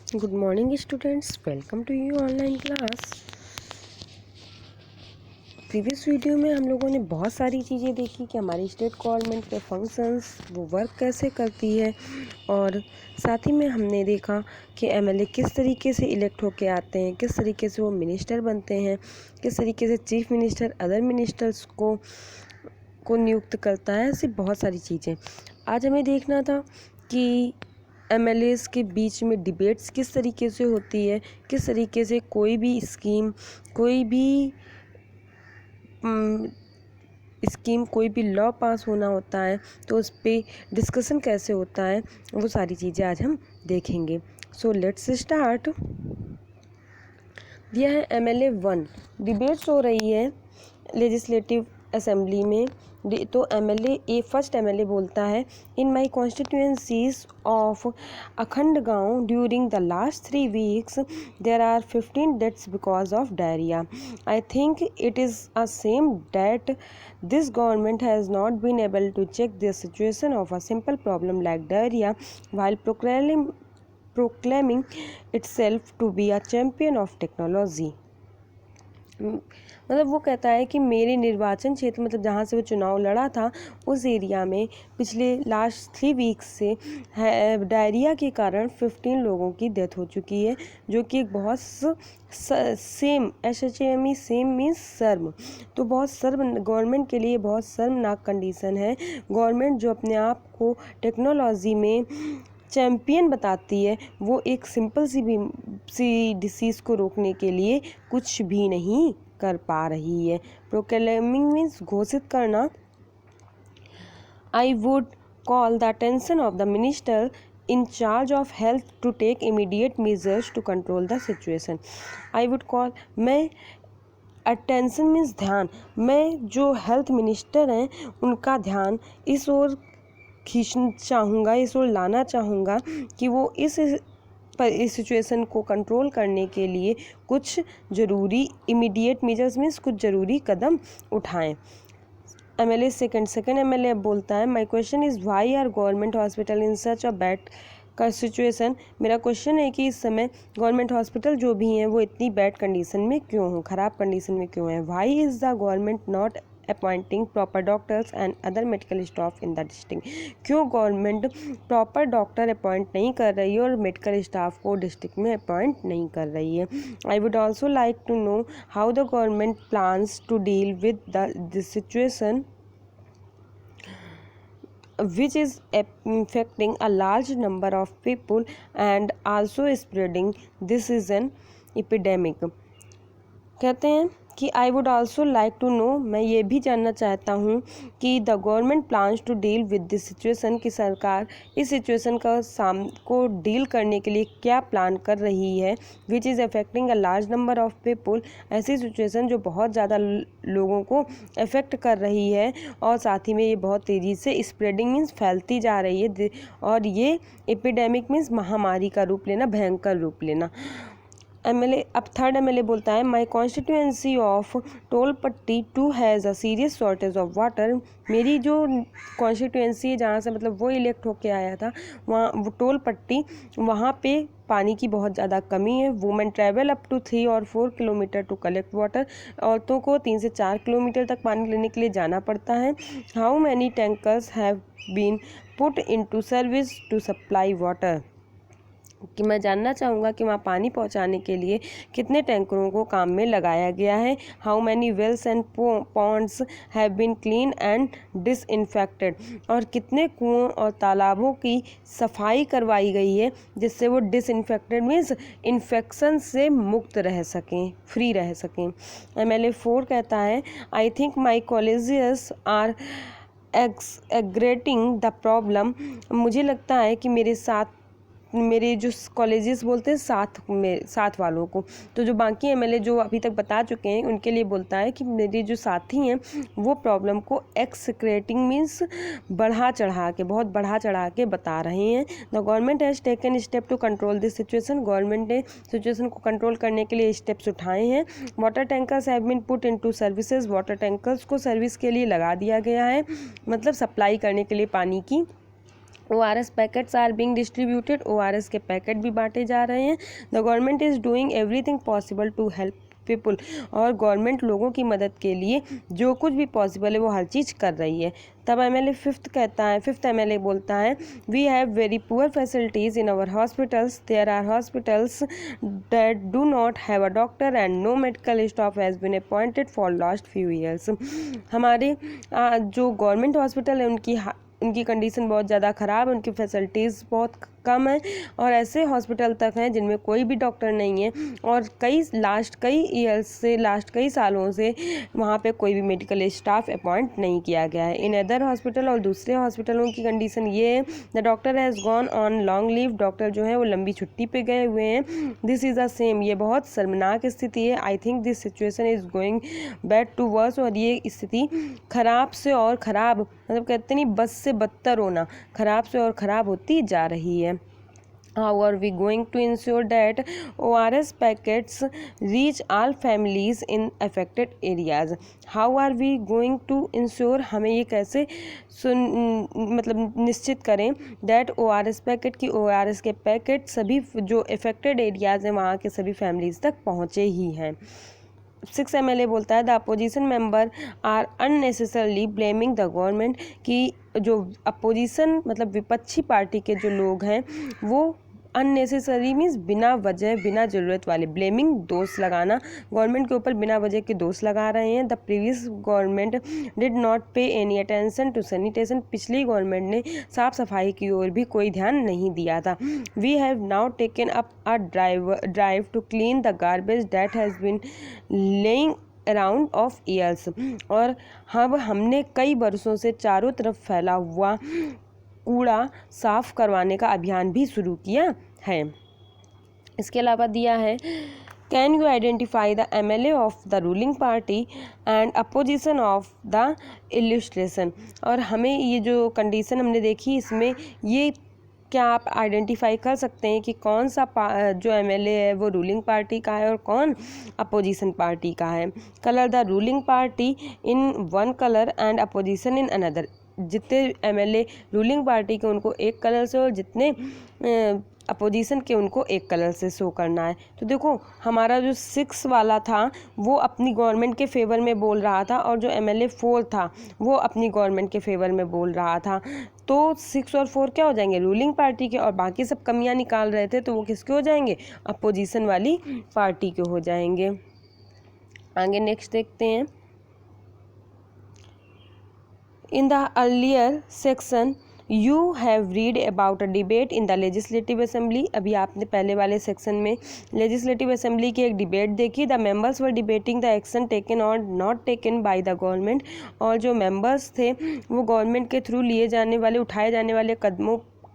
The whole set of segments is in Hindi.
Good morning students, welcome to you online class. Previous video में हम लोगों ने बहुत सारी चीज़ें देखी कि हमारी स्टेट गवर्नमेंट के फंक्शंस वो वर्क कैसे करती है, और साथ ही में हमने देखा कि एमएलए किस तरीके से इलेक्ट होके आते हैं, किस तरीके से वो मिनिस्टर बनते हैं, किस तरीके से चीफ मिनिस्टर अदर मिनिस्टर्स को नियुक्त करता है। ऐसी बहुत सारी चीज़ें आज हमें देखना था कि एमएलएस के बीच में डिबेट्स किस तरीके से होती है, किस तरीके से कोई भी स्कीम कोई भी लॉ पास होना होता है तो उस पर डिस्कशन कैसे होता है, वो सारी चीज़ें आज हम देखेंगे। So let's start. दिया है एमएलए 1, डिबेट्स हो रही है लेजिस्लेटिव असेंबली में। तो फर्स्ट एमएलए बोलता है, इन माई constituencies of Akhand Gaon during the last 3 weeks there are 15 deaths because of diarrhoea. I think it is a shame that this government has not been able to check the situation of a simple problem like diarrhoea while proclaiming itself to be a champion of technology। मतलब वो कहता है कि मेरे निर्वाचन क्षेत्र, मतलब जहाँ से वो चुनाव लड़ा था, उस एरिया में पिछले लास्ट 3 weeks से डायरिया के कारण 15 लोगों की डेथ हो चुकी है, जो कि एक बहुत सेम SHAME सेम मीन्स शर्म, तो बहुत शर्म गवर्नमेंट के लिए बहुत शर्मनाक कंडीशन है। गवर्नमेंट जो अपने आप को टेक्नोलॉजी में चैम्पियन बताती है, वो एक सिंपल सी डिसीज़ को रोकने के लिए कुछ भी नहीं कर पा रही है। प्रोक्लेमिंग मीन्स घोषित करना। I would call the attention of the minister in charge of health to take immediate measures to control the situation। I would call, मैं अटेंशन मीन्स ध्यान, मैं जो हेल्थ मिनिस्टर हैं उनका ध्यान इस ओर खींचना चाहूँगा, इस ओर लाना चाहूँगा कि वो इस सिचुएशन को कंट्रोल करने के लिए कुछ ज़रूरी इमीडिएट मेजर्स मीन्स कुछ ज़रूरी कदम उठाएं। एमएलए सेकंड एमएलए अब बोलता है, my question is why are government hospital in such a bad का सिचुएशन। मेरा क्वेश्चन है कि इस समय गवर्नमेंट हॉस्पिटल जो भी हैं वो इतनी बैड कंडीशन में क्यों हों, ख़राब कंडीशन में क्यों हैं। Why is the government not appointing proper doctors and other medical staff in the district. क्यों गवर्नमेंट प्रॉपर डॉक्टर अपॉइंट नहीं कर रही है और मेडिकल स्टाफ को डिस्ट्रिक्ट में अपॉइंट नहीं कर रही है। I would also like to know how the government plans to deal with this situation which is affecting a large number of people and also spreading this is an epidemic। कहते हैं कि I would also like to know, मैं ये भी जानना चाहता हूँ कि the government plans to deal with this situation, की सरकार इस सिचुएशन को डील करने के लिए क्या प्लान कर रही है। Which is affecting a large number of people, ऐसी सिचुएशन जो बहुत ज़्यादा लोगों को अफेक्ट कर रही है और साथ ही में ये बहुत तेज़ी से स्प्रेडिंग मीन्स फैलती जा रही है, और ये एपिडेमिक मीन्स महामारी का रूप लेना, भयंकर रूप लेना। एमएलए अब थर्ड एमएलए बोलता है, my constituency of Tolpatti 2 has a serious shortage of water. मेरी जो कॉन्स्टिट्यूएंसी है जहाँ से मतलब वो इलेक्ट होके आया था, वहाँ वो टोलपट्टी, वहाँ पे पानी की बहुत ज़्यादा कमी है। वुमेन ट्रैवल अप टू 3 और 4 किलोमीटर टू कलेक्ट वाटर। औरतों को 3 से 4 किलोमीटर तक पानी लेने के लिए जाना पड़ता है। How many tankers have been put into service to supply water, कि मैं जानना चाहूँगा कि वहाँ पानी पहुँचाने के लिए कितने टैंकरों को काम में लगाया गया है। How many wells and ponds have been clean and disinfected, और कितने कुओं और तालाबों की सफाई करवाई गई है जिससे वो डिसइंफेक्टेड मीन्स इन्फेक्शन से मुक्त रह सकें, फ्री रह सकें। एमएलए 4 कहता है, I think my colleagues are aggravating the problem. मुझे लगता है कि मेरे जो कॉलेजेस बोलते हैं साथ वालों को, तो जो बाकी एमएलए जो अभी तक बता चुके हैं उनके लिए बोलता है कि मेरे जो साथी हैं वो प्रॉब्लम को एक्सक्रेटिंग मीन्स बहुत बढ़ा चढ़ा के बता रहे हैं। The government has taken step to control this situation, government ने सिचुएशन को कंट्रोल करने के लिए स्टेप्स उठाए हैं। Water tankers have been put into services, water tankers को सर्विस के लिए लगा दिया गया है, मतलब सप्लाई करने के लिए पानी की ORS packets are being distributed, ORS के पैकेट भी बांटे जा रहे हैं। The government is doing everything possible to help people, और गवर्नमेंट लोगों की मदद के लिए जो कुछ भी पॉसिबल है वो हर चीज़ कर रही है। तब MLA फिफ्थ MLA बोलता है, we have very poor facilities in our hospitals, there are hospitals that do not have a doctor and no medical staff has been appointed for last few years. हमारे जो गवर्नमेंट हॉस्पिटल है उनकी कंडीशन बहुत ज़्यादा ख़राब है, उनकी फैसिलिटीज़ बहुत कम है, और ऐसे हॉस्पिटल तक हैं जिनमें कोई भी डॉक्टर नहीं है, और लास्ट कई सालों से वहाँ पे कोई भी मेडिकल स्टाफ अपॉइंट नहीं किया गया है। इन अदर हॉस्पिटल, और दूसरे हॉस्पिटलों की कंडीशन ये है, the doctor has gone on long leave, doctor जो है वो लंबी छुट्टी पे गए हुए हैं। दिस इज़ अ सेम, ये बहुत शर्मनाक स्थिति है। I think this situation is going bad to worse, और ये स्थिति खराब से और ख़राब, मतलब कहते नहीं बस से बदतर होना, खराब से और ख़राब होती जा रही है। How are we going to ensure that ORS packets reach all families in affected areas? How are we going to ensure, हमें ये कैसे मतलब निश्चित करें that ORS पैकेट की ORS के पैकेट सभी जो affected areas हैं वहाँ के सभी families तक पहुँचे ही हैं। 6 MLA बोलता है, the opposition member are unnecessarily blaming the government, कि जो अपोजिशन मतलब विपक्षी पार्टी के जो लोग हैं वो अननेसेसरी मीन्स बिना वजह, बिना ज़रूरत वाले, ब्लेमिंग दोष लगाना, गवर्नमेंट के ऊपर बिना वजह के दोष लगा रहे हैं। The previous government did not पे एनी अटेंशन टू सैनिटेशन, पिछली गवर्नमेंट ने साफ सफाई की ओर भी कोई ध्यान नहीं दिया था। We have now taken up a drive to clean the garbage that has been lying around of years, और हमने कई वर्षों से चारों तरफ फैला हुआ कूड़ा साफ करवाने का अभियान भी शुरू किया है। इसके अलावा दिया है, can you identify the MLA of the ruling party and opposition of the illustration, और हमें ये जो कंडीशन हमने देखी इसमें ये क्या आप आइडेंटिफाई कर सकते हैं कि कौन सा जो MLA है वो रूलिंग पार्टी का है और कौन अपोजिशन पार्टी का है। Colour the ruling party in one colour and opposition in another, जितने MLA रूलिंग पार्टी के उनको एक कलर से और जितने अपोजिशन के उनको एक कलर से शो करना है। तो देखो हमारा जो 6 वाला था वो अपनी गवर्नमेंट के फेवर में बोल रहा था, और जो MLA 4 था वो अपनी गवर्नमेंट के फेवर में बोल रहा था। तो 6 और 4 क्या हो जाएंगे, रूलिंग पार्टी के, और बाकी सब कमियां निकाल रहे थे तो वो किसके हो जाएंगे, अपोजिशन वाली पार्टी के हो जाएंगे। आगे नेक्स्ट देखते हैं। In the earlier section you have read about a debate in the legislative assembly, अभी आपने पहले वाले सेक्शन में legislative assembly की एक डिबेट देखी। The members were debating the action taken or not taken by the government, और जो members थे वो गवर्नमेंट के थ्रू लिए जाने वाले, उठाए जाने वाले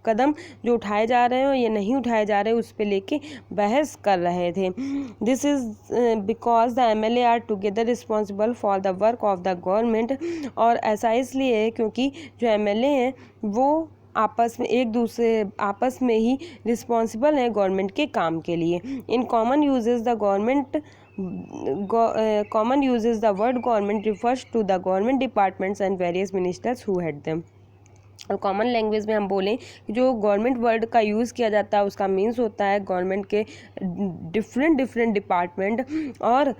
कदम जो उठाए जा रहे हैं और ये नहीं उठाए जा रहे उस पे लेके बहस कर रहे थे। This is because the MLA are together responsible for the work of the government, और ऐसा इसलिए है क्योंकि जो MLA हैं वो आपस में ही रिस्पॉन्सिबल हैं गवर्नमेंट के काम के लिए। In common uses the word government refers to the government departments and various ministers who head them, और कॉमन लैंग्वेज में हम बोलें कि जो गवर्नमेंट वर्ड का यूज़ किया जाता है उसका मीन्स होता है गवर्नमेंट के डिफरेंट डिपार्टमेंट और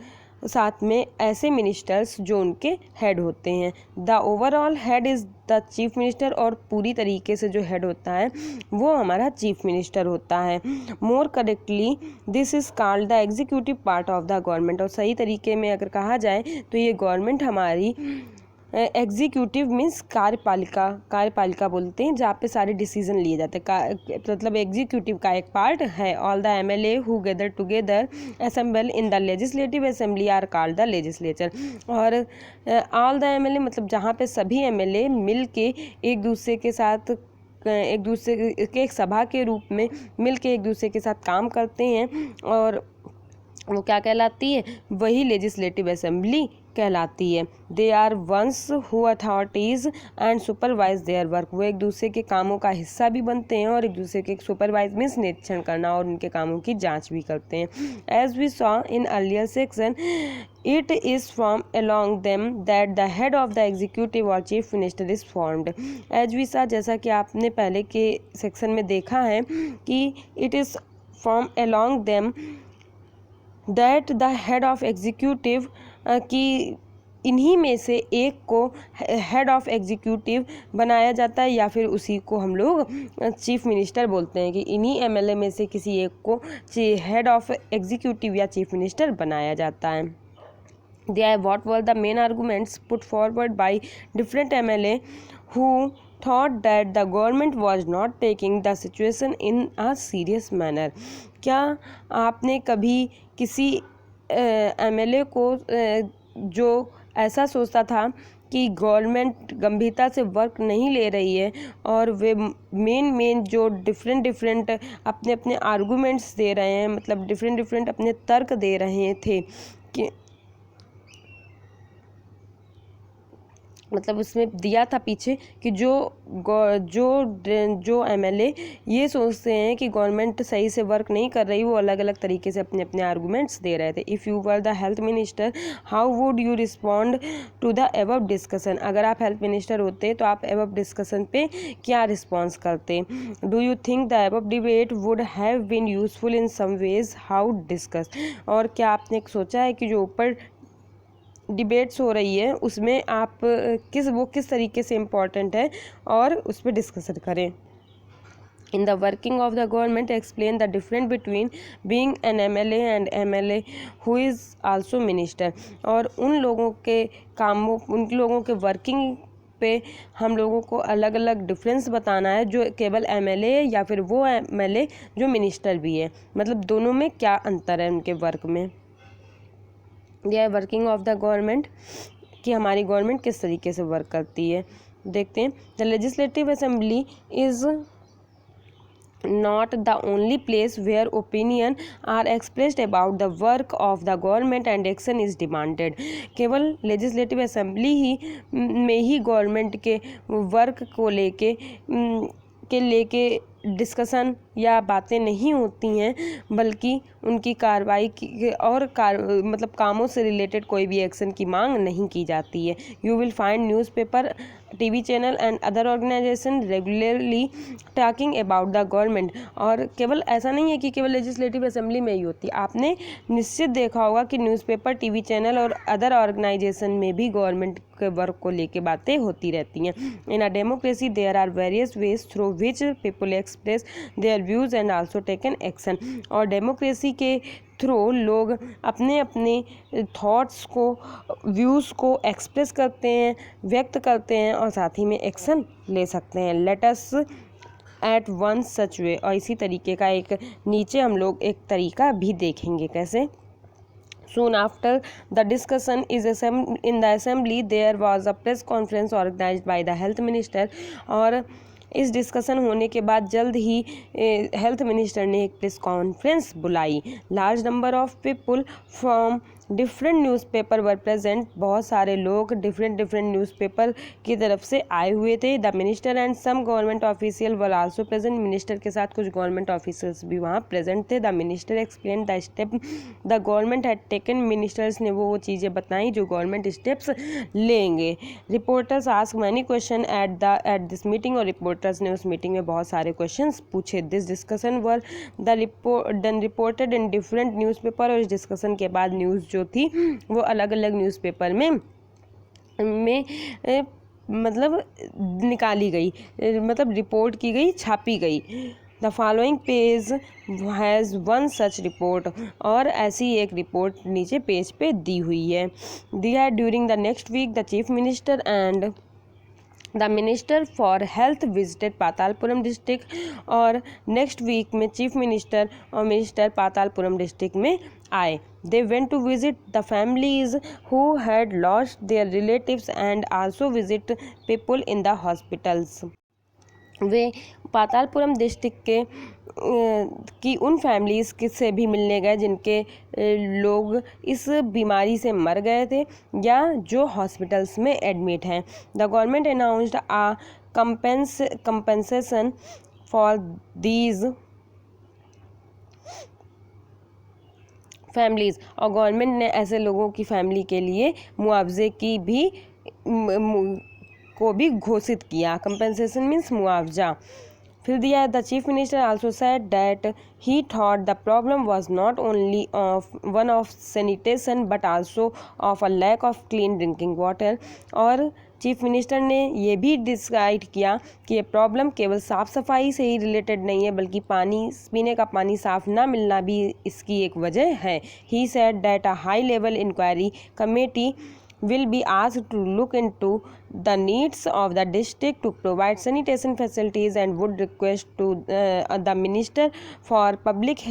साथ में ऐसे मिनिस्टर्स जो उनके हेड होते हैं। The overall head is the chief minister, और पूरी तरीके से जो हेड होता है वो हमारा चीफ मिनिस्टर होता है। More correctly this is called the executive part of the government, और सही तरीके में अगर कहा जाए तो ये गवर्नमेंट हमारी एग्जीक्यूटिव मीन्स कार्यपालिका बोलते हैं, जहाँ पे सारे डिसीजन लिए जाते हैं, मतलब एग्जीक्यूटिव का एक पार्ट है। All the MLA who gather together assemble in the legislative assembly are called the legislature, और ऑल द MLA मतलब जहाँ पे सभी MLA मिल के एक दूसरे के एक सभा के रूप में मिल के एक दूसरे के साथ काम करते हैं, और वो क्या कहलाती है, वही लेजिस्लेटिव असेंबली कहलाती है। They are ones who authorities and supervise their work, वो एक दूसरे के कामों का हिस्सा भी बनते हैं और एक दूसरे के सुपरवाइज मीन्स निरीक्षण करना और उनके कामों की जांच भी करते हैं। As we saw in earlier section, it is from along them that the head of the executive or chief minister is formed. as we saw, जैसा कि आपने पहले के सेक्शन में देखा है कि it is from along them that the head of executive कि इन्हीं में से एक को हेड ऑफ एग्जीक्यूटिव बनाया जाता है या फिर उसी को हम लोग चीफ मिनिस्टर बोलते हैं कि इन्हीं एमएलए में से किसी एक को हेड ऑफ एग्जीक्यूटिव या चीफ मिनिस्टर बनाया जाता है। What were the main arguments put forward by different MLA who thought that the government was not taking the situation in a serious manner? क्या आपने कभी किसी MLA को जो ऐसा सोचता था कि गवर्नमेंट गंभीरता से वर्क नहीं ले रही है और वे मेन जो डिफरेंट अपने अपने आर्गूमेंट्स दे रहे हैं, मतलब डिफरेंट अपने तर्क दे रहे थे कि मतलब उसमें दिया था पीछे कि जो एमएलए ये सोचते हैं कि गवर्नमेंट सही से वर्क नहीं कर रही, वो अलग अलग तरीके से अपने अपने आर्गूमेंट्स दे रहे थे। If you were the health minister, how would you respond to the above discussion? अगर आप हेल्थ मिनिस्टर होते तो आप एबव डिस्कशन पे क्या रिस्पॉन्स करते? Do you think the above debate would have been useful in some ways, how discuss? और क्या आपने सोचा है कि जो ऊपर डिबेट्स हो रही है उसमें आप किस तरीके से इम्पॉर्टेंट है और उस पर डिस्कशन करें। In the working of the government, explain the difference between being an MLA and MLA who is also minister. और उन लोगों के कामों, उन लोगों के वर्किंग पे हम लोगों को अलग अलग डिफरेंस बताना है, जो केवल एमएलए है या फिर वो एमएलए जो मिनिस्टर भी है, मतलब दोनों में क्या अंतर है उनके वर्क में। या वर्किंग ऑफ द गवर्नमेंट, कि हमारी गवर्नमेंट किस तरीके से वर्क करती है। देखते हैं, the legislative assembly is not the only place where opinion are expressed about the work of the government and action is demanded. केवल लेजिस्लेटिव असेंबली ही में ही गवर्नमेंट के वर्क को लेके डिस्कशन या बातें नहीं होती हैं, बल्कि उनकी कार्रवाई की और मतलब कामों से रिलेटेड कोई भी एक्शन की मांग नहीं की जाती है। You will find newspaper, TV channel and other organisation regularly talking about the government. और केवल ऐसा नहीं है कि केवल लेजिस्लेटिव असेंबली में ही होती है, आपने निश्चित देखा होगा कि न्यूज़पेपर, टीवी चैनल और अदर ऑर्गेनाइजेशन में भी गवर्नमेंट के वर्क को लेके बातें होती रहती हैं। In a democracy there are various ways through which people express their views and also taken action. और डेमोक्रेसी के थ्रू लोग अपने अपने थॉट्स को, व्यूज़ को एक्सप्रेस करते हैं, व्यक्त करते हैं और साथ ही में एक्शन ले सकते हैं। Let us at one such way. और इसी तरीके का एक नीचे हम लोग एक तरीका भी देखेंगे कैसे। Soon after the discussion in the assembly, there was a press conference organized by the health minister। और इस डिस्कशन होने के बाद जल्द ही हेल्थ मिनिस्टर ने एक प्रेस कॉन्फ्रेंस बुलाई। Large number of people from different newspaper were present. बहुत सारे लोग डिफरेंट न्यूज़पेपर की तरफ से आए हुए थे। The minister and some government official were also present. Minister के साथ कुछ गवर्नमेंट ऑफिसर्स भी वहाँ प्रेजेंट थे। The minister explain the step the government had taken. Ministers ने वो चीज़ें बताई जो गवर्नमेंट स्टेप्स लेंगे। Reporters ask many question at this meeting. और रिपोर्टर्स ने उस मीटिंग में बहुत सारे क्वेश्चंस पूछे। This discussion were then reported in different newspaper. और इस डिस्कशन के बाद न्यूज़ जो थी वो अलग अलग न्यूज़पेपर में मतलब निकाली गई, मतलब रिपोर्ट की गई, छापी गई। The following page has one such report. और ऐसी एक रिपोर्ट नीचे पेज पे दी हुई है। दिया during the next week the chief minister and the minister for health visited Patalpuram district. और नेक्स्ट वीक में चीफ मिनिस्टर और मिनिस्टर पातालपुरम डिस्ट्रिक्ट में आए। They went to visit the families who had lost their relatives and also visit people in the hospitals. वे पातालपुरम डिस्ट्रिक्ट के की उन फैमिलीज़ से भी मिलने गए जिनके लोग इस बीमारी से मर गए थे या जो हॉस्पिटल्स में एडमिट हैं। The government announced a compensation for these families, और गवर्नमेंट ने ऐसे लोगों की फैमिली के लिए मुआवजे की भी को भी घोषित किया। कंपेंसेशन मीन्स मुआवजा। फिर दिया, the chief minister also said that he thought the problem was not only one of sanitation but also of a lack of clean drinking water. और चीफ मिनिस्टर ने ये भी डिसाइड किया कि ये प्रॉब्लम केवल साफ़ सफाई से ही रिलेटेड नहीं है बल्कि पीने का पानी साफ ना मिलना भी इसकी एक वजह है। He said that a high level inquiry committee will be asked to look into the needs of the district to provide sanitation facilities and would request to the Minister for Public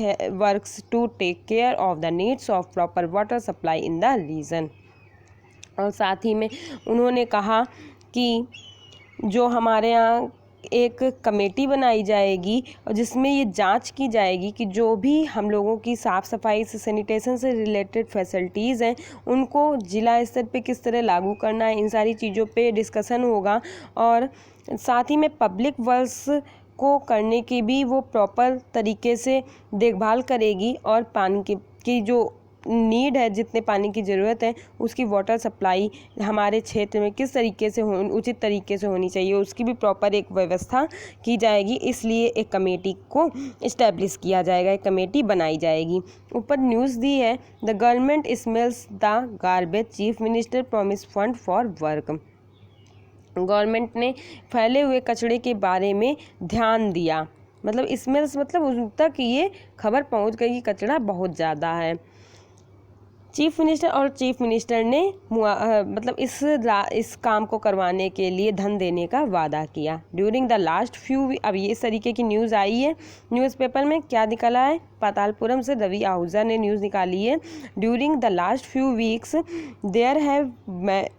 Works to take care of the needs of proper water supply in the region। और साथ ही में उन्होंने कहा कि जो हमारे यहाँ एक कमेटी बनाई जाएगी और जिसमें ये जांच की जाएगी कि जो भी हम लोगों की साफ़ सफाई से सैनिटेशन से रिलेटेड फैसिलिटीज़ हैं उनको ज़िला स्तर पे किस तरह लागू करना है, इन सारी चीज़ों पे डिस्कशन होगा। और साथ ही में पब्लिक वर्क्स को करने की भी वो प्रॉपर तरीके से देखभाल करेगी और पानी की जो नीड है, जितने पानी की ज़रूरत है उसकी वाटर सप्लाई हमारे क्षेत्र में किस तरीके से उचित तरीके से होनी चाहिए उसकी भी प्रॉपर एक व्यवस्था की जाएगी। इसलिए एक कमेटी को इस्टेब्लिश किया जाएगा, एक कमेटी बनाई जाएगी। ऊपर न्यूज़ दी है, the government smells the garbage, chief minister promise fund for work. Government ने फैले हुए कचरे के बारे में ध्यान दिया, मतलब स्मेल्स मतलब उन तक ये खबर पहुंच गई कि कचरा बहुत ज़्यादा है। चीफ मिनिस्टर ने मतलब इस काम को करवाने के लिए धन देने का वादा किया। ड्यूरिंग द लास्ट फ्यू, अब ये इस तरीके की न्यूज़ आई है न्यूज़पेपर में, क्या निकला है, पातालपुरम से रवि आहूजा ने न्यूज़ निकाली है। During the last few weeks there have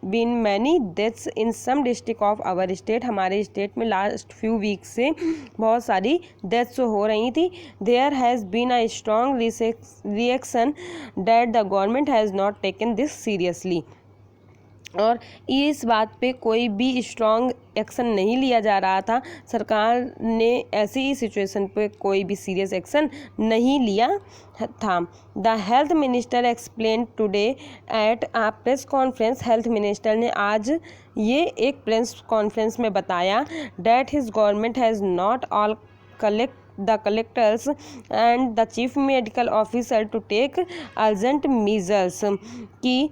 been many deaths in some district of our state, हमारे स्टेट में लास्ट फ्यू वीक्स से बहुत सारी डेथ्स हो रही थी। There has been a strong reaction that the government has not taken this seriously, और इस बात पे कोई भी स्ट्रॉन्ग एक्शन नहीं लिया जा रहा था। सरकार ने ऐसी ही सिचुएशन पे कोई भी सीरियस एक्शन नहीं लिया था। The health minister explain today at a press conference, health minister ने आज ये एक प्रेस कॉन्फ्रेंस में बताया that his government has not all the collectors and the chief medical officer to take urgent measures, कि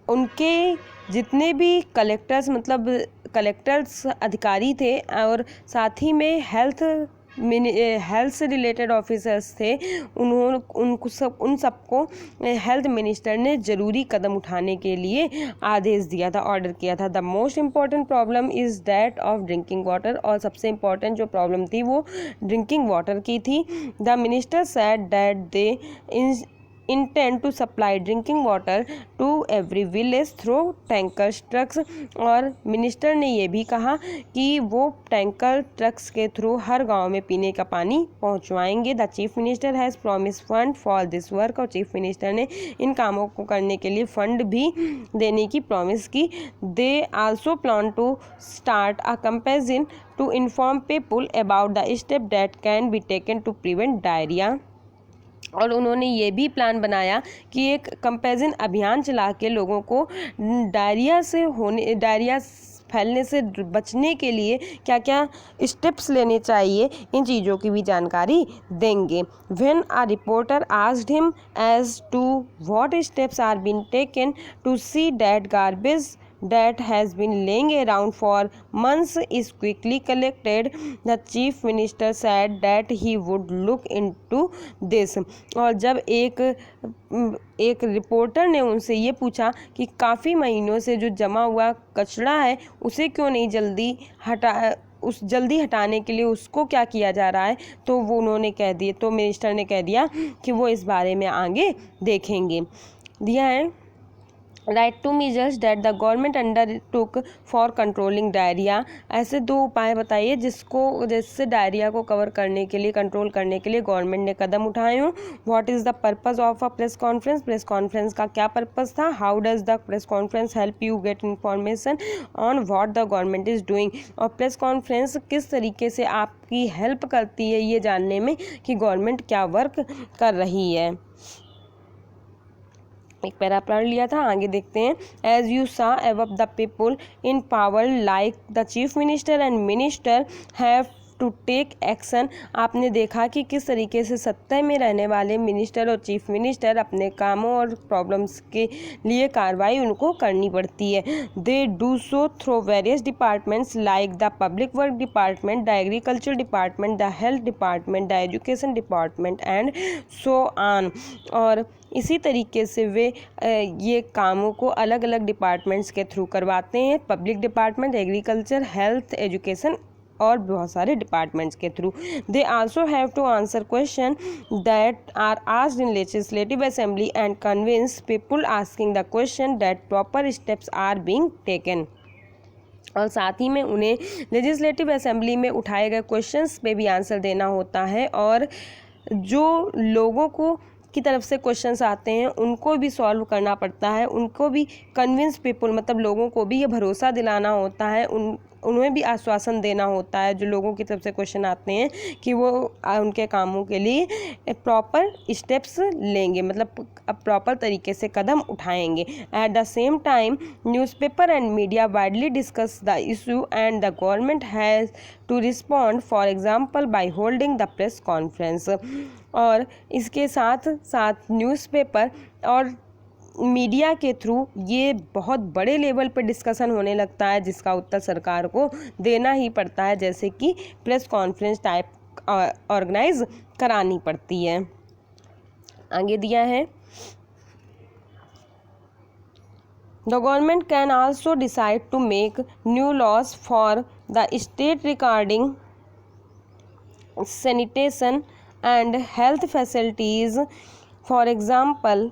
उनके जितने भी कलेक्टर्स मतलब कलेक्टर्स अधिकारी थे और साथ ही में हेल्थ से रिलेटेड ऑफिसर्स थे, उन सबको हेल्थ मिनिस्टर ने ज़रूरी कदम उठाने के लिए आदेश दिया था, ऑर्डर किया था। The most important problem is that of drinking water, और सबसे इम्पॉर्टेंट जो प्रॉब्लम थी वो ड्रिंकिंग वाटर की थी। The minister said that they intend to supply drinking water to every village through tanker trucks, और मिनिस्टर ने ये भी कहा कि वो टैंकर ट्रक्स के थ्रू हर गांव में पीने का पानी पहुंचवाएंगे। The chief minister has promise fund for this work, और चीफ मिनिस्टर ने इन कामों को करने के लिए फंड भी देने की प्रॉमिस की। They also plan to start a campaign to inform people about the step that can be taken to prevent diarrhoea, और उन्होंने ये भी प्लान बनाया कि एक कंपेरिजन अभियान चला के लोगों को डायरिया फैलने से बचने के लिए क्या क्या स्टेप्स लेने चाहिए, इन चीज़ों की भी जानकारी देंगे। When a reporter asked him as to what steps are been taken to see that garbage that has been laying around for months is quickly collected, the chief minister said that he would look into this। और जब एक रिपोर्टर ने उनसे ये पूछा कि काफ़ी महीनों से जो जमा हुआ कचरा है उसे क्यों नहीं जल्दी हटाने के लिए उसको क्या किया जा रहा है, तो वो तो मिनिस्टर ने कह दिया कि वो इस बारे में आगे देखेंगे। दिया है right to measures that the government undertook for controlling diarrhea। ऐसे 2 उपाय बताइए जिससे डायरिया को कवर करने के लिए, कंट्रोल करने के लिए गवर्नमेंट ने कदम उठाए हों। What is the purpose of a press conference, press conference का क्या पर्पस था। How does the press conference help you get information on what the government is doing. और प्रेस कॉन्फ्रेंस किस तरीके से आपकी हेल्प करती है ये जानने में कि गवर्नमेंट क्या वर्क कर रही है। एक पैरा पढ़ लिया था, आगे देखते हैं। As you saw above the people in power like the chief minister and minister have to take action. आपने देखा कि किस तरीके से सत्ता में रहने वाले मिनिस्टर और चीफ मिनिस्टर अपने कामों और प्रॉब्लम्स के लिए कार्रवाई उनको करनी पड़ती है। They do so through various departments like the public work department, the agriculture department, the health department, the education department and so on. और इसी तरीके से वे ये कामों को अलग अलग डिपार्टमेंट्स के थ्रू करवाते हैं। Public department, agriculture, health, education और बहुत सारे डिपार्टमेंट्स के through. They also have to answer question that are asked in legislative assembly and convince people asking the question that proper steps are being taken. और साथ ही में उन्हें लेजिस्लेटिव असेंबली में उठाए गए क्वेश्चंस पे भी आंसर देना होता है और जो लोगों को की तरफ से क्वेश्चंस आते हैं उनको भी सॉल्व करना पड़ता है, उनको भी कन्विंस पीपल मतलब लोगों को भी ये भरोसा दिलाना होता है, उन्हें भी आश्वासन देना होता है जो लोगों की तरफ से क्वेश्चन आते हैं कि वो उनके कामों के लिए प्रॉपर स्टेप्स लेंगे, मतलब प्रॉपर तरीके से कदम उठाएंगे। At the same time newspaper and media widely discuss the issue and the government has to respond, for example by holding the press conference. और इसके साथ साथ न्यूज़पेपर और मीडिया के थ्रू ये बहुत बड़े लेवल पर डिस्कशन होने लगता है जिसका उत्तर सरकार को देना ही पड़ता है, जैसे कि प्रेस कॉन्फ्रेंस टाइप ऑर्गेनाइज करानी पड़ती है। आगे दिया है the government can also decide to make new laws for the state regarding sanitation and health facilities. For example,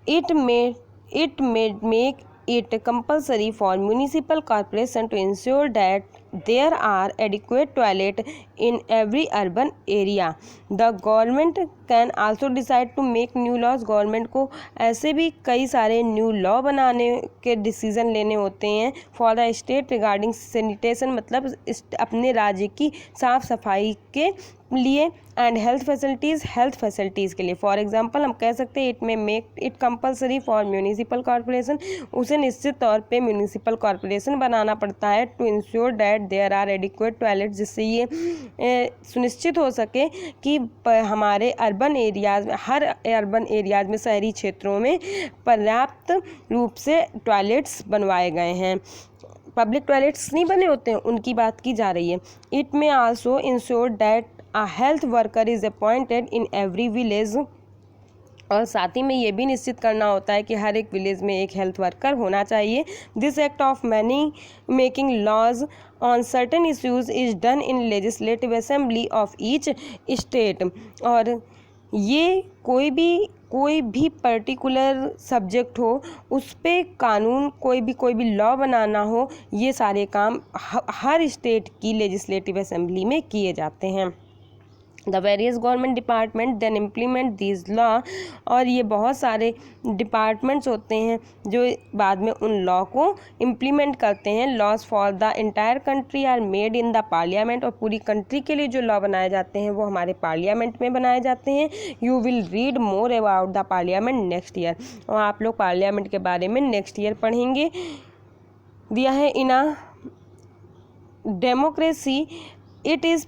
it may make it compulsory for municipal corporation to ensure that there are adequate toilet in every urban area. The government can also decide to make new laws. Government को ऐसे भी कई सारे न्यू लॉ बनाने के डिसीजन लेने होते हैं for the state regarding sanitation, मतलब अपने राज्य की साफ सफाई के लिए एंड हेल्थ फैसिलिटीज़ के लिए। फॉर एग्जांपल हम कह सकते हैं it may make it compulsory for municipal corporation, उसे निश्चित तौर पे म्यूनिसिपल कॉरपोरेशन बनाना पड़ता है to ensure that there are adequate toilet, जिससे ये सुनिश्चित हो सके कि हमारे अर्बन एरियाज़ में, हर अर्बन एरियाज़ में, शहरी क्षेत्रों में पर्याप्त रूप से टॉयलेट्स बनवाए गए हैं। पब्लिक टॉयलेट्स नहीं बने होते हैं, उनकी बात की जा रही है। इट में also ensure that a health worker is appointed in every village, और साथ ही में ये भी निश्चित करना होता है कि हर एक विलेज में एक हेल्थ वर्कर होना चाहिए। This act of many making laws on certain issues is done in legislative assembly of each state. और ये कोई भी पर्टिकुलर सब्जेक्ट हो, उस पे कानून कोई भी लॉ बनाना हो, ये सारे काम हर स्टेट की लेजिस्लेटिव असेंबली में किए जाते हैं। The various government department then implement this law, और ये बहुत सारे डिपार्टमेंट्स होते हैं जो बाद में उन लॉ को इम्प्लीमेंट करते हैं। Laws for the entire country are made in the parliament, और पूरी कंट्री के लिए जो लॉ बनाए जाते हैं वो हमारे पार्लियामेंट में बनाए जाते हैं। You will read more about the parliament next year, और आप लोग पार्लियामेंट के बारे में नेक्स्ट ईयर पढ़ेंगे। दिया है in a democracy it is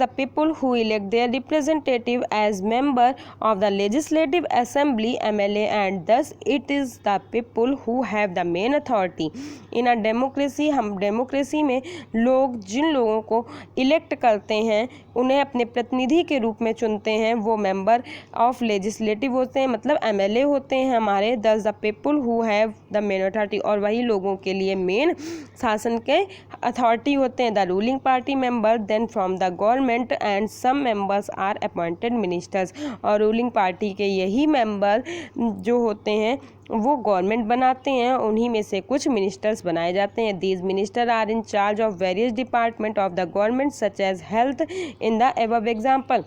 the people who elect their representative as member of the legislative assembly MLA, and thus it is the people who have the main authority in a democracy। हम डेमोक्रेसी में लोग जिन लोगों को इलेक्ट करते हैं, उन्हें अपने प्रतिनिधि के रूप में चुनते हैं, वो मेंबर ऑफ लेजिस्लेटिव होते हैं, मतलब MLA होते हैं हमारे। thus the people who have the main authority, और वही लोगों के लिए मेन शासन के अथॉरिटी होते हैं। The ruling party party member than from the government and some members are appointed ministers। और रूलिंग पार्टी के यही मेंबर जो होते हैं वो गवर्नमेंट बनाते हैं, उन्हीं में से कुछ मिनिस्टर्स बनाए जाते हैं। These minister are in charge of various department of the government such as health in the above example.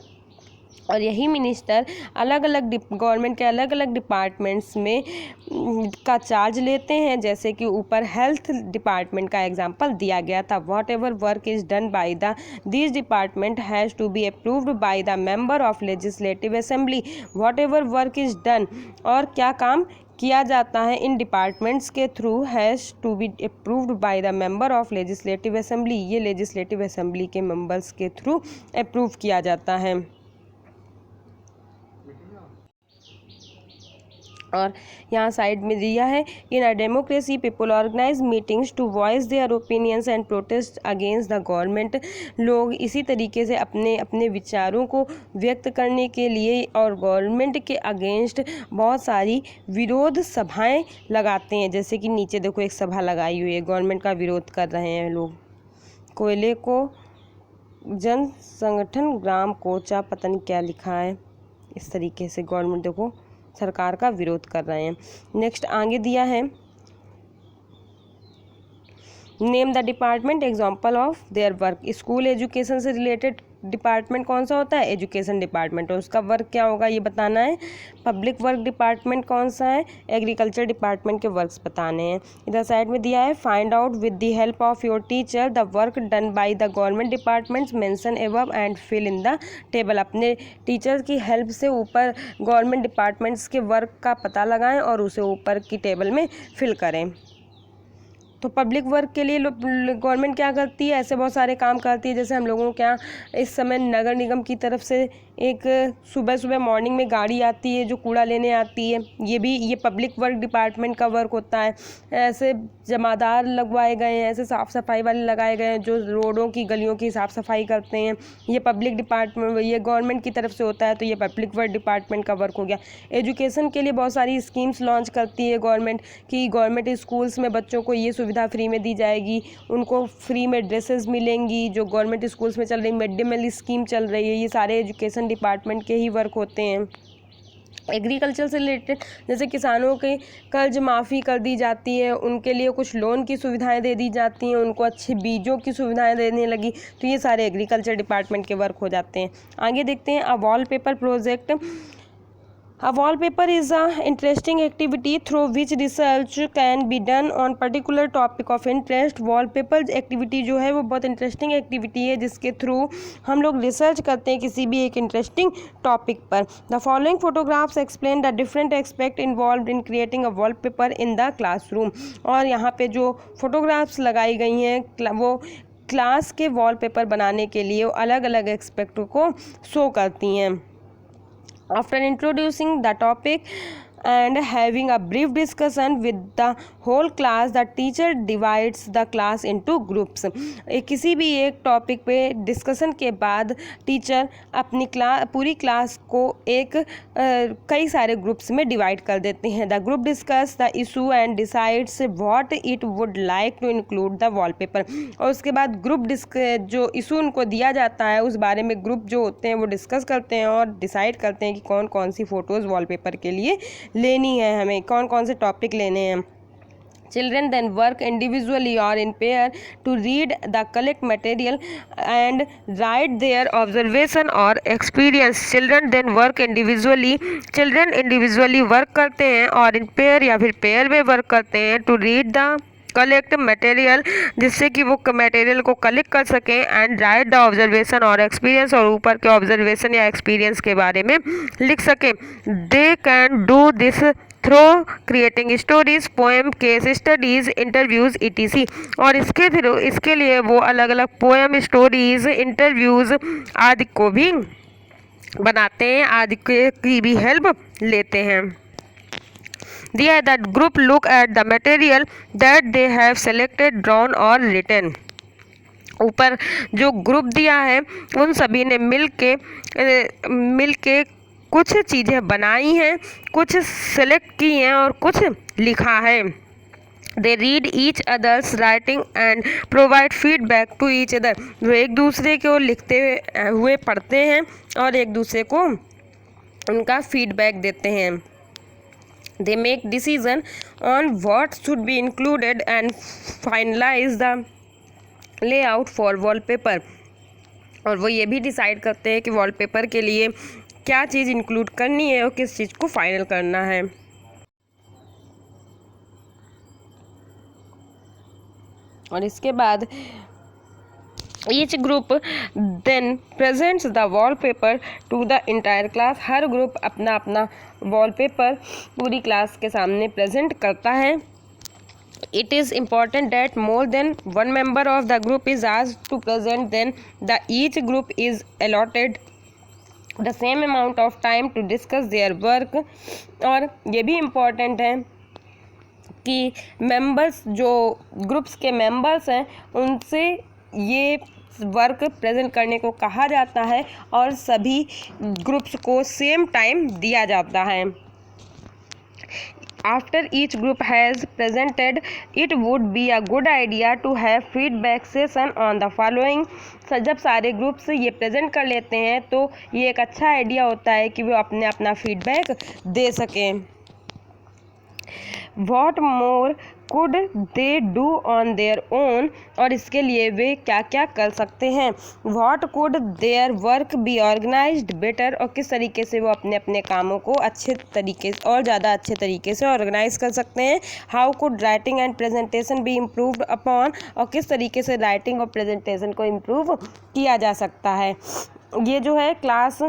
और यही मिनिस्टर अलग अलग गवर्नमेंट के अलग अलग डिपार्टमेंट्स में का चार्ज लेते हैं, जैसे कि ऊपर हेल्थ डिपार्टमेंट का एग्जांपल दिया गया था। Whatever work is done by the this department has to be approved by the member of legislative assembly. Whatever work is done, और क्या काम किया जाता है इन डिपार्टमेंट्स के through, has to be approved by the member of legislative assembly. ये लेजिस्लेटिव असेंबली के मेंबर्स के थ्रू अप्रूव किया जाता है। और यहाँ साइड में दिया है, in a democracy people organise meetings to voice their opinions and protest against the government. लोग इसी तरीके से अपने अपने विचारों को व्यक्त करने के लिए और गवर्नमेंट के अगेंस्ट बहुत सारी विरोध सभाएं लगाते हैं। जैसे कि नीचे देखो एक सभा लगाई हुई है, गवर्नमेंट का विरोध कर रहे हैं लोग। कोयले को जन संगठन ग्राम कोचा, पता नहीं क्या लिखा है, इस तरीके से गवर्नमेंट देखो सरकार का विरोध कर रहे हैं। नेक्स्ट आगे दिया है, name the department example of their work. School education से रिलेटेड डिपार्टमेंट कौन सा होता है? Education department. और उसका वर्क क्या होगा ये बताना है। पब्लिक वर्क डिपार्टमेंट कौन सा है? एग्रीकल्चर डिपार्टमेंट के वर्क्स बताने हैं। इधर साइड में दिया है, find out with the help of your teacher the work done by the government departments mention above and fill in the table. अपने टीचर की हेल्प से ऊपर गवर्नमेंट डिपार्टमेंट्स के वर्क का पता लगाएं और उसे ऊपर की टेबल में फिल करें। तो पब्लिक वर्क के लिए गवर्नमेंट क्या करती है? ऐसे बहुत सारे काम करती है। जैसे हम लोगों के यहाँ इस समय नगर निगम की तरफ से एक सुबह सुबह मॉर्निंग में गाड़ी आती है जो कूड़ा लेने आती है, ये पब्लिक वर्क डिपार्टमेंट का वर्क होता है। ऐसे जमादार लगवाए गए हैं, ऐसे साफ़ सफाई वाले लगाए गए हैं जो रोडों की गलियों की साफ़ सफाई करते हैं। ये पब्लिक डिपार्टमेंट, ये गवर्नमेंट की तरफ से होता है, तो ये पब्लिक वर्क डिपार्टमेंट का वर्क हो गया। एजुकेशन के लिए बहुत सारी स्कीम्स लॉन्च करती है गवर्नमेंट, कि गवर्नमेंट स्कूल्स में बच्चों को ये सुविधा फ्री में दी जाएगी, उनको फ्री में ड्रेसेस मिलेंगी। जो गवर्नमेंट स्कूल्स में चल रही मिड डे मील स्कीम चल रही है, ये सारे एजुकेशन डिपार्टमेंट के ही वर्क होते हैं। एग्रीकल्चर से रिलेटेड, जैसे किसानों के कर्ज माफ़ी कर दी जाती है, उनके लिए कुछ लोन की सुविधाएं दे दी जाती हैं, उनको अच्छे बीजों की सुविधाएं देने लगी, तो ये सारे एग्रीकल्चर डिपार्टमेंट के वर्क हो जाते हैं। आगे देखते हैं, अ wallpaper project. A wallpaper is an interesting activity through which research can be done on particular topic of interest। wallpaper activity जो है वो बहुत इंटरेस्टिंग एक्टिविटी है जिसके थ्रू हम लोग रिसर्च करते हैं किसी भी एक इंटरेस्टिंग टॉपिक पर। The following photographs explain the different aspect involve in creating a wallpaper in the classroom. और यहाँ पे जो फोटोग्राफ्स लगाई गई हैं वो क्लास के वॉलपेपर बनाने के लिए अलग अलग एस्पेक्ट को शो करती हैं। After introducing the topic and having a brief discussion with the whole class, the teacher divides the class into groups। किसी भी एक टॉपिक पे डिस्कशन के बाद टीचर अपनी पूरी क्लास को कई सारे ग्रुप्स में डिवाइड कर देते हैं। The group discuss the issue and decides what it would like to include the wallpaper. और उसके बाद ग्रुप जो इशू उनको दिया जाता है उस बारे में ग्रुप जो होते हैं वो डिस्कस करते हैं और डिसाइड करते हैं कि कौन कौन सी फ़ोटोज़ वॉलपेपर के लिए लेनी है, हमें कौन कौन से टॉपिक लेने हैं। Children then work individually or in pair to read the collect material and write their observation or experience। Children then work individually, children individually work करते हैं और in pair या फिर pair में work करते हैं to read the collect material, जिससे कि वो मटेरियल को कलेक्ट कर सकें, एंड राइट द ऑब्जर्वेशन और एक्सपीरियंस, और ऊपर के ऑब्जर्वेशन या एक्सपीरियंस के बारे में लिख सकें। They can do this through creating stories, poem, case studies, interviews etc। और इसके लिए वो अलग अलग पोएम, स्टोरीज, इंटरव्यूज़ आदि को भी बनाते हैं, आदि की भी हेल्प लेते हैं। दिया है that group look at the material that they have selected, drawn और रिटन। ऊपर जो ग्रुप दिया है उन सभी ने मिल के कुछ चीज़ें बनाई हैं, कुछ सेलेक्ट की हैं और कुछ लिखा है। They read each others writing and provide feedback to each other. वो एक दूसरे को लिखते हुए पढ़ते हैं और एक दूसरे को उनका फीडबैक देते हैं। They make decision on what should be included and finalize the layout for wallpaper. और वो ये भी डिसाइड करते हैं कि वॉलपेपर के लिए क्या चीज़ इंक्लूड करनी है और किस चीज़ को फाइनल करना है। और इसके बाद each group then presents the wallpaper to the entire class. हर ग्रुप अपना अपना वॉलपेपर पूरी क्लास के सामने प्रेजेंट करता है। It is important that more than one member of the group is asked to present, then each group is allotted the same amount of time to discuss their work। और ये भी इम्पॉर्टेंट है कि मेंबर्स जो ग्रुप्स के मेंबर्स हैं उनसे ये वर्क प्रेजेंट करने को कहा जाता है और सभी ग्रुप्स को सेम टाइम दिया जाता है। After each group has presented, it would be a good idea to have feedback session on the following। जब सारे ग्रुप्स ये प्रेजेंट कर लेते हैं तो ये एक अच्छा आइडिया होता है कि वो अपने अपना फीडबैक दे सकें। What more could they do on their own? और इसके लिए वे क्या क्या कर सकते हैं। What could their work be organized better? और किस तरीके से वो अपने अपने कामों को अच्छे तरीके और ज़्यादा अच्छे तरीके से ऑर्गेनाइज कर सकते हैं। How could writing and presentation be improved upon? और किस तरीके से राइटिंग और प्रेजेंटेशन को इम्प्रूव किया जा सकता है। ये जो है क्लास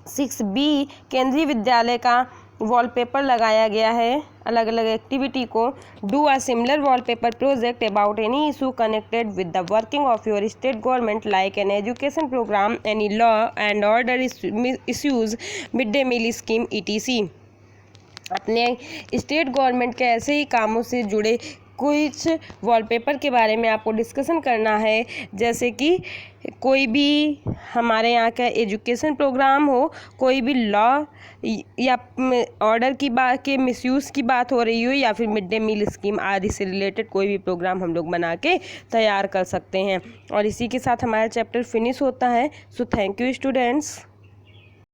6B केंद्रीय विद्यालय का वॉलपेपर लगाया गया है अलग अलग एक्टिविटी को। Do a similar wallpaper project about any issue connected with the working of your state government like an education program, any law and order issues, mid day meal scheme ETC। अपने स्टेट गवर्नमेंट के ऐसे ही कामों से जुड़े कुछ वॉलपेपर के बारे में आपको डिस्कशन करना है, जैसे कि कोई भी हमारे यहाँ का एजुकेशन प्रोग्राम हो, कोई भी लॉ या ऑर्डर की बात के मिसयूज़ की बात हो रही हो, या फिर मिड डे मील स्कीम आदि से रिलेटेड कोई भी प्रोग्राम हम लोग बना के तैयार कर सकते हैं। और इसी के साथ हमारा चैप्टर फिनिश होता है। So thank you students.